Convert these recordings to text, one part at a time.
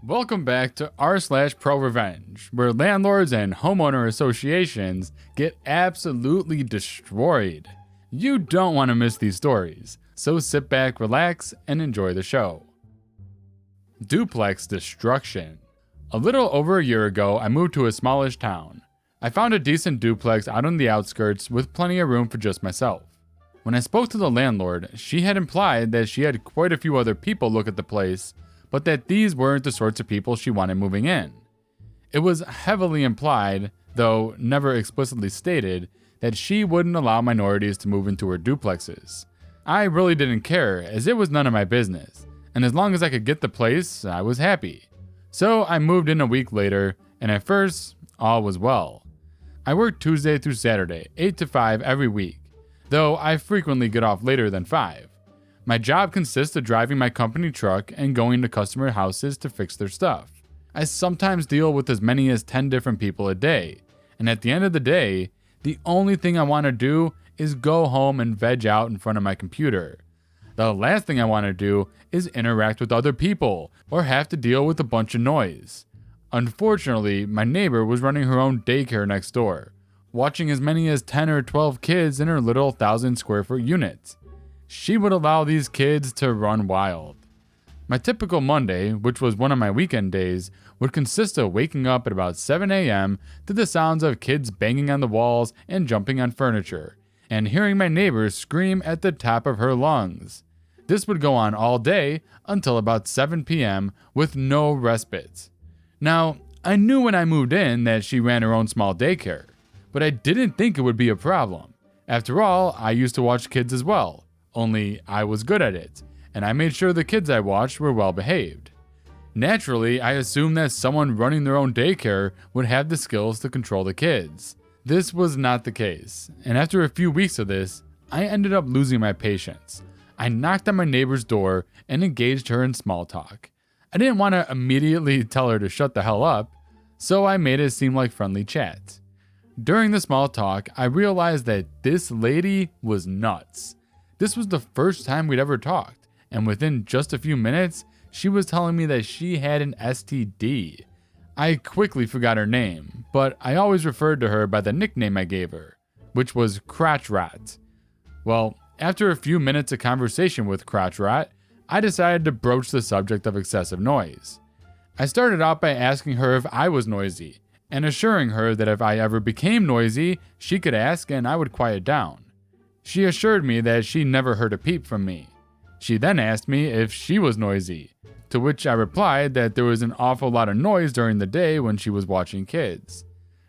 Welcome back to r/ProRevenge, where landlords and homeowner associations get absolutely destroyed. You don't want to miss these stories, so sit back, relax, and enjoy the show. Duplex destruction. A little over a year ago, I moved to a smallish town. I found a decent duplex out on the outskirts with plenty of room for just myself. When I spoke to the landlord, she had implied that she had quite a few other people look at the place, but that these weren't the sorts of people she wanted moving in. It was heavily implied, though never explicitly stated, that she wouldn't allow minorities to move into her duplexes. I really didn't care, as it was none of my business, and as long as I could get the place, I was happy. So I moved in a week later, and at first, all was well. I worked Tuesday through Saturday, 8 to 5 every week, though I frequently get off later than 5. My job consists of driving my company truck and going to customer houses to fix their stuff. I sometimes deal with as many as 10 different people a day, and at the end of the day, the only thing I want to do is go home and veg out in front of my computer. The last thing I want to do is interact with other people or have to deal with a bunch of noise. Unfortunately, my neighbor was running her own daycare next door, watching as many as 10 or 12 kids in her little 1,000-square-foot unit. She would allow these kids to run wild. My typical Monday, which was one of my weekend days, would consist of waking up at about 7 a.m. to the sounds of kids banging on the walls and jumping on furniture, and hearing my neighbor scream at the top of her lungs. This would go on all day until about 7 p.m. with no respite. Now, I knew when I moved in that she ran her own small daycare, but I didn't think it would be a problem. After all, I used to watch kids as well, only I was good at it, and I made sure the kids I watched were well behaved. Naturally, I assumed that someone running their own daycare would have the skills to control the kids. This was not the case, and after a few weeks of this, I ended up losing my patience. I knocked on my neighbor's door and engaged her in small talk. I didn't want to immediately tell her to shut the hell up, so I made it seem like friendly chat. During the small talk, I realized that this lady was nuts. This was the first time we'd ever talked, and within just a few minutes, she was telling me that she had an STD. I quickly forgot her name, but I always referred to her by the nickname I gave her, which was Crotch Rat. Well, after a few minutes of conversation with Crotch Rat, I decided to broach the subject of excessive noise. I started out by asking her if I was noisy, and assuring her that if I ever became noisy, she could ask and I would quiet down. She assured me that she never heard a peep from me. She then asked me if she was noisy, to which I replied that there was an awful lot of noise during the day when she was watching kids.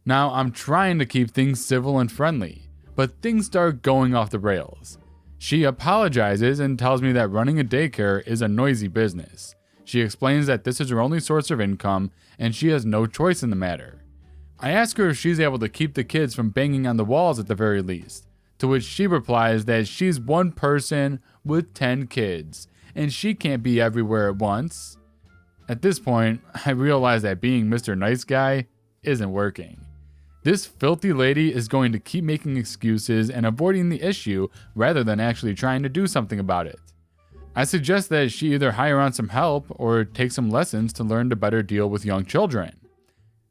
Now, I'm trying to keep things civil and friendly, but things start going off the rails. She apologizes and tells me that running a daycare is a noisy business. She explains that this is her only source of income and she has no choice in the matter. I ask her if she's able to keep the kids from banging on the walls at the very least, to which she replies that she's one person with 10 kids and she can't be everywhere at once. At this point, I realize that being Mr. Nice Guy isn't working. This filthy lady is going to keep making excuses and avoiding the issue rather than actually trying to do something about it. I suggest that she either hire on some help or take some lessons to learn to better deal with young children.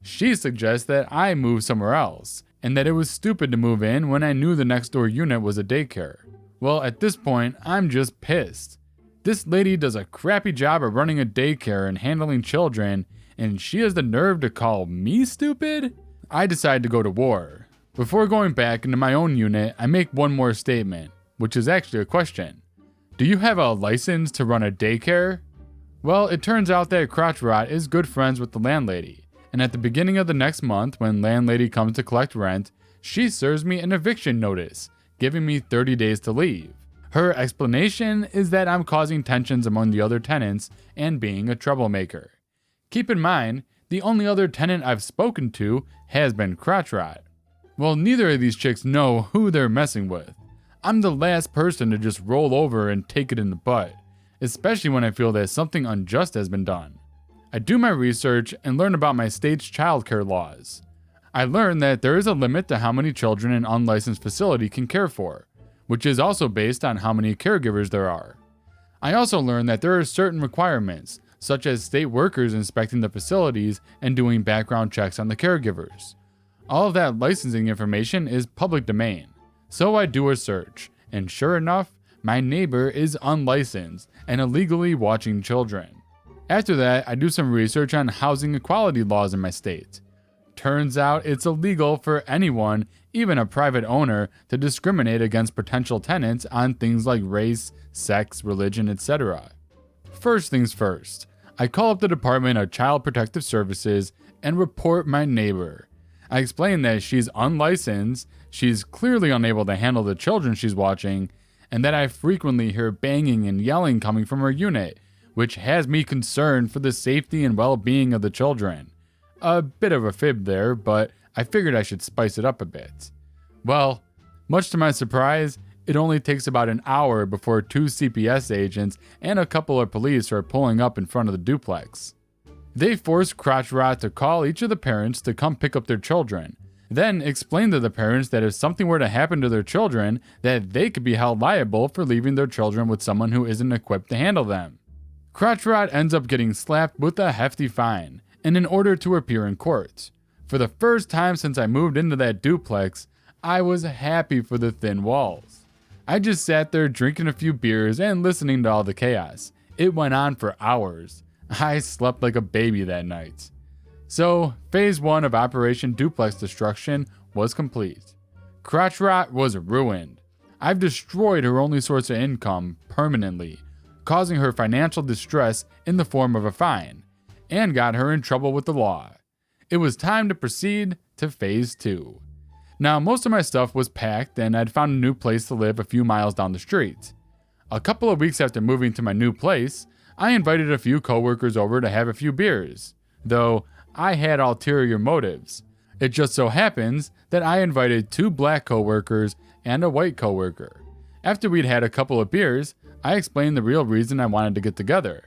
She suggests that I move somewhere else, and that it was stupid to move in when I knew the next door unit was a daycare. Well, at this point, I'm just pissed. This lady does a crappy job of running a daycare and handling children, and she has the nerve to call me stupid? I decide to go to war. Before going back into my own unit, I make one more statement, which is actually a question. Do you have a license to run a daycare? Well, it turns out that Crotch Rot is good friends with the landlady, and at the beginning of the next month, when landlady comes to collect rent, she serves me an eviction notice, giving me 30 days to leave. Her explanation is that I'm causing tensions among the other tenants and being a troublemaker. Keep in mind, the only other tenant I've spoken to has been Crotch Rot. Well, neither of these chicks know who they're messing with. I'm the last person to just roll over and take it in the butt, especially when I feel that something unjust has been done. I do my research and learn about my state's childcare laws. I learned that there is a limit to how many children an unlicensed facility can care for, which is also based on how many caregivers there are. I also learned that there are certain requirements, such as state workers inspecting the facilities and doing background checks on the caregivers. All of that licensing information is public domain. So I do a search, and sure enough, my neighbor is unlicensed and illegally watching children. After that, I do some research on housing equality laws in my state. Turns out it's illegal for anyone, even a private owner, to discriminate against potential tenants on things like race, sex, religion, etc. First things first, I call up the Department of Child Protective Services and report my neighbor. I explain that she's unlicensed, she's clearly unable to handle the children she's watching, and that I frequently hear banging and yelling coming from her unit, which has me concerned for the safety and well-being of the children. A bit of a fib there, but I figured I should spice it up a bit. Well, much to my surprise, it only takes about an hour before 2 CPS agents and a couple of police are pulling up in front of the duplex. They force Crotch Rot to call each of the parents to come pick up their children, then explain to the parents that if something were to happen to their children, that they could be held liable for leaving their children with someone who isn't equipped to handle them. Crotch Rot ends up getting slapped with a hefty fine, and in order to appear in court. For the first time since I moved into that duplex, I was happy for the thin walls. I just sat there drinking a few beers and listening to all the chaos. It went on for hours. I slept like a baby that night. So, phase 1 of Operation Duplex Destruction was complete. Crotch Rot was ruined. I've destroyed her only source of income permanently, causing her financial distress in the form of a fine, and got her in trouble with the law. It was time to proceed to phase 2. Now, most of my stuff was packed and I'd found a new place to live a few miles down the street. A couple of weeks after moving to my new place, I invited a few coworkers over to have a few beers, though I had ulterior motives. It just so happens that I invited 2 black coworkers and a white coworker. After we'd had a couple of beers, I explained the real reason I wanted to get together.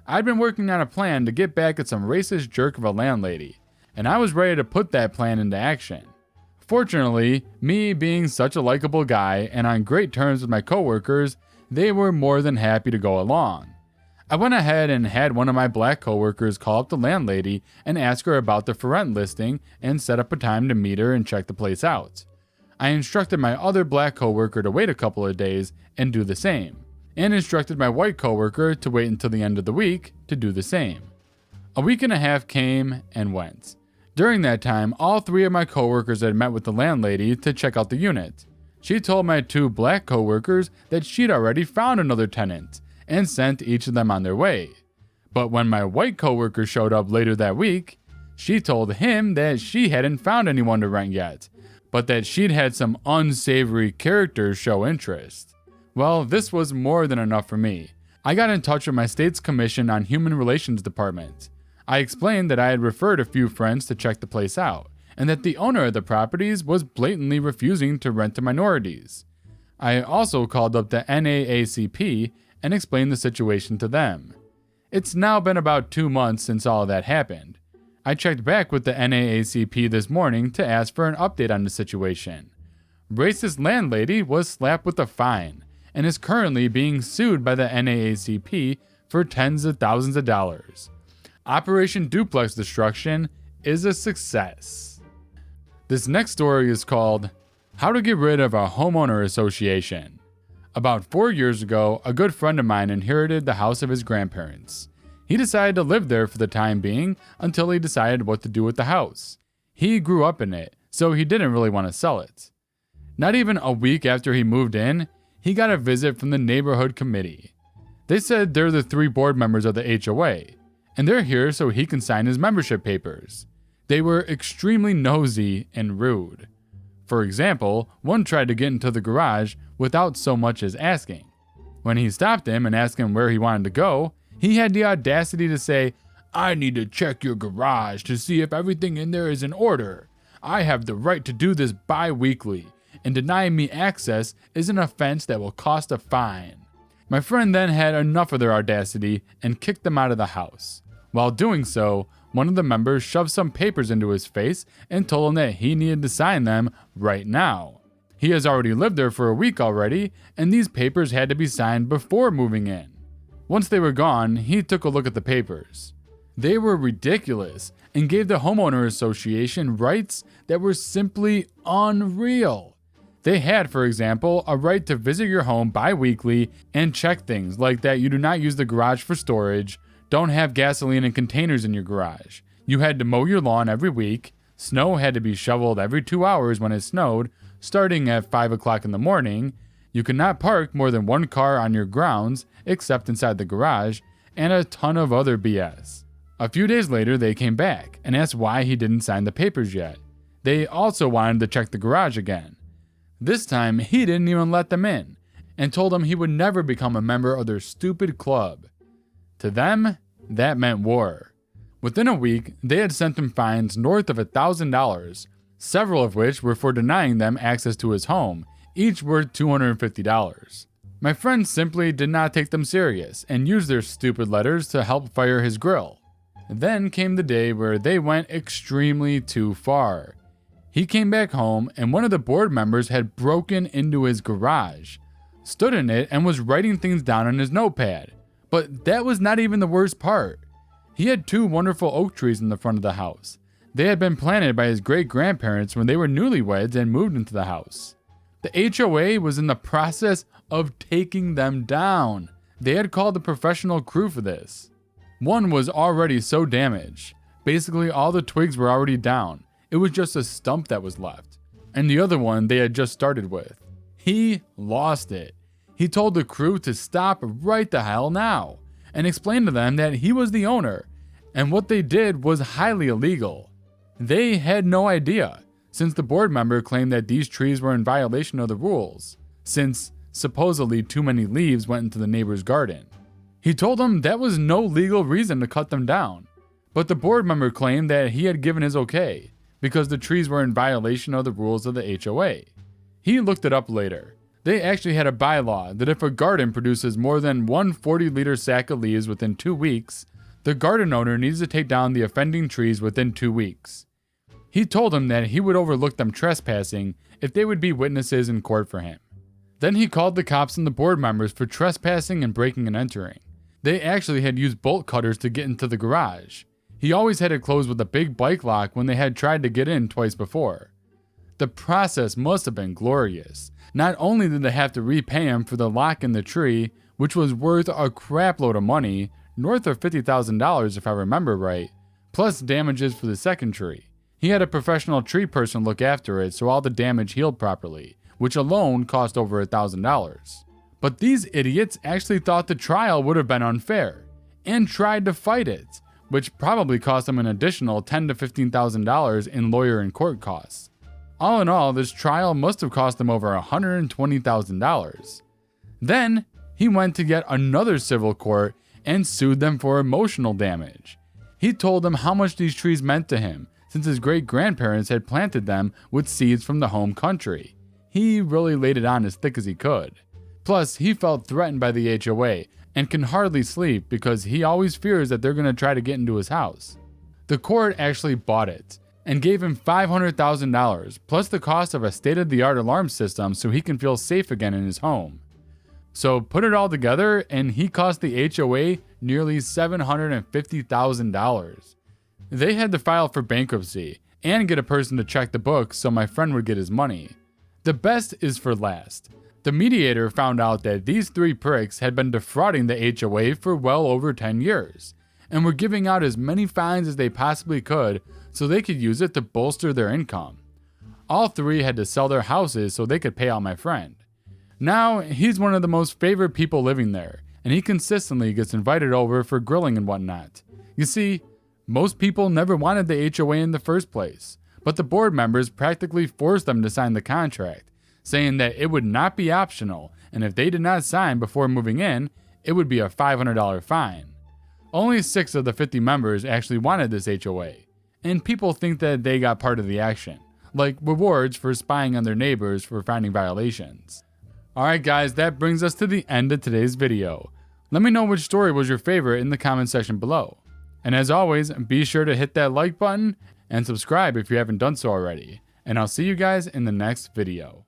I'd been working on a plan to get back at some racist jerk of a landlady, and I was ready to put that plan into action. Fortunately, me being such a likable guy and on great terms with my coworkers, they were more than happy to go along. I went ahead and had one of my black coworkers call up the landlady and ask her about the for rent listing and set up a time to meet her and check the place out. I instructed my other black coworker to wait a couple of days and do the same, and instructed my white coworker to wait until the end of the week to do the same. A week and a half came and went. During that time, all 3 of my coworkers had met with the landlady to check out the unit. She told my 2 black coworkers that she'd already found another tenant and sent each of them on their way. But when my white coworker showed up later that week, she told him that she hadn't found anyone to rent yet, but that she'd had some unsavory characters show interest. Well, this was more than enough for me. I got in touch with my state's Commission on Human Relations Department. I explained that I had referred a few friends to check the place out, and that the owner of the properties was blatantly refusing to rent to minorities. I also called up the NAACP and explained the situation to them. It's now been about 2 months since all of that happened. I checked back with the NAACP this morning to ask for an update on the situation. Racist landlady was slapped with a fine and is currently being sued by the NAACP for tens of thousands of dollars. Operation Duplex Destruction is a success. This next story is called How to Get Rid of a Homeowner Association. About 4 years ago, a good friend of mine inherited the house of his grandparents. He decided to live there for the time being until he decided what to do with the house. He grew up in it, so he didn't really want to sell it. Not even a week after he moved in, he got a visit from the neighborhood committee. They said they're the 3 board members of the HOA, and they're here so he can sign his membership papers. They were extremely nosy and rude. For example, one tried to get into the garage without so much as asking. When he stopped him and asked him where he wanted to go, he had the audacity to say, "I need to check your garage to see if everything in there is in order. I have the right to do this bi-weekly, and denying me access is an offense that will cost a fine." My friend then had enough of their audacity and kicked them out of the house. While doing so, one of the members shoved some papers into his face and told him that he needed to sign them right now. He has already lived there for a week already, and these papers had to be signed before moving in. But the problem was, he had already lived there for a week already, and these papers had to be signed before moving in. He has already lived there for a week already, and these papers had to be signed before moving in. But the problem was, he had already lived there for a week already, and these papers had to be signed before moving in. Once they were gone, he took a look at the papers. They were ridiculous and gave the homeowner association rights that were simply unreal. They had, for example, a right to visit your home bi-weekly and check things like that you do not use the garage for storage, don't have gasoline in containers in your garage. You had to mow your lawn every week, snow had to be shoveled every 2 hours when it snowed, starting at 5 o'clock in the morning, you could not park more than one car on your grounds, except inside the garage, and a ton of other BS. A few days later, they came back and asked why he didn't sign the papers yet. They also wanted to check the garage again. This time, he didn't even let them in, and told them he would never become a member of their stupid club. To them, that meant war. Within a week, they had sent him fines north of $1,000, several of which were for denying them access to his home, each worth $250. My friend simply did not take them serious and used their stupid letters to help fire his grill. Then came the day where they went extremely too far. He came back home and one of the board members had broken into his garage, stood in it and was writing things down on his notepad. But that was not even the worst part. He had 2 wonderful oak trees in the front of the house. They had been planted by his great-grandparents when they were newlyweds and moved into the house. The HOA was in the process of taking them down. They had called a professional crew for this. One was already so damaged. Basically, all the twigs were already down. It was just a stump that was left. And the other one they had just started with. He lost it. He told the crew to stop right the hell now and explained to them that he was the owner and what they did was highly illegal. They had no idea, since the board member claimed that these trees were in violation of the rules, since supposedly too many leaves went into the neighbor's garden. He told them that was no legal reason to cut them down, but the board member claimed that he had given his okay, because the trees were in violation of the rules of the HOA. He looked it up later. They actually had a bylaw that if a garden produces more than one 40-liter sack of leaves within 2 weeks, the garden owner needs to take down the offending trees within 2 weeks. He told them that he would overlook them trespassing if they would be witnesses in court for him. Then he called the cops and the board members for trespassing and breaking and entering. They actually had used bolt cutters to get into the garage. He always had it closed with a big bike lock when they had tried to get in twice before. The process must have been glorious. Not only did they have to repay him for the lock in the tree, which was worth a crapload of money, north of $50,000 if I remember right, plus damages for the second tree. He had a professional tree person look after it so all the damage healed properly, which alone cost over $1,000. But these idiots actually thought the trial would have been unfair, and tried to fight it, which probably cost them an additional $10,000 to $15,000 in lawyer and court costs. All in all, this trial must have cost them over $120,000. Then, he went to yet another civil court and sued them for emotional damage. He told them how much these trees meant to him, since his great-grandparents had planted them with seeds from the home country. He really laid it on as thick as he could. Plus, he felt threatened by the HOA and can hardly sleep because he always fears that they're going to try to get into his house. The court actually bought it and gave him $500,000 plus the cost of a state-of-the-art alarm system so he can feel safe again in his home. So put it all together and he cost the HOA nearly $750,000. They had to file for bankruptcy and get a person to check the books so my friend would get his money. The best is for last. The mediator found out that these 3 pricks had been defrauding the HOA for well over 10 years and were giving out as many fines as they possibly could so they could use it to bolster their income. All 3 had to sell their houses so they could pay out my friend. Now, he's one of the most favorite people living there, and he consistently gets invited over for grilling and whatnot. You see, most people never wanted the HOA in the first place, but the board members practically forced them to sign the contract, saying that it would not be optional, and if they did not sign before moving in, it would be a $500 fine. Only 6 of the 50 members actually wanted this HOA, and people think that they got part of the action, like rewards for spying on their neighbors for finding violations. Alright guys, that brings us to the end of today's video. Let me know which story was your favorite in the comment section below. And as always, be sure to hit that like button and subscribe if you haven't done so already. And I'll see you guys in the next video.